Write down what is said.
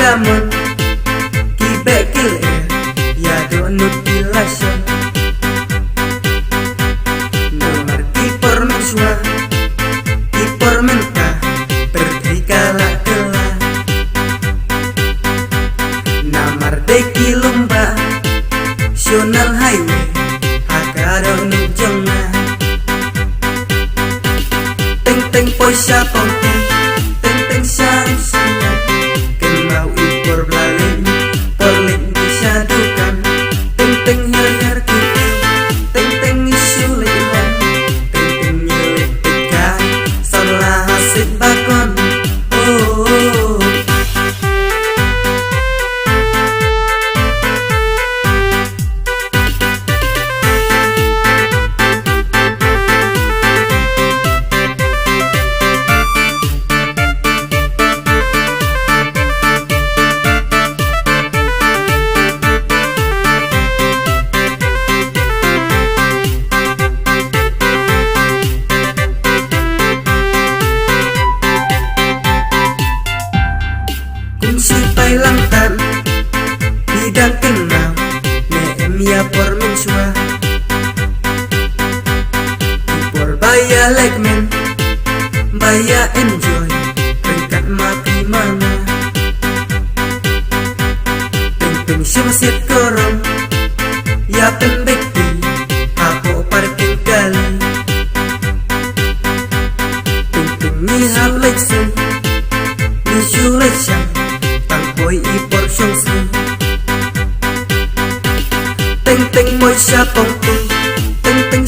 damon ki bekil ya do nutilation nomor ki pormensua ki pormenta bertrikala kela namar de kilumba national highway hakado nujongna teng teng poisya pongti teng teng syamsana kenau ipor blalin polin disyadukan teng teng nyayar kita teng teng isu lelan teng teng nyelek tekan salah hasil bakon oh sipai langtan bidang kenal neemia por mensua por baya legmen baya enjoy peringkat mati mana peng syusit korong ya pembekti apo parking kali peng nihal leksun visualization boy ipor syongsi teng teng moy syapong teng teng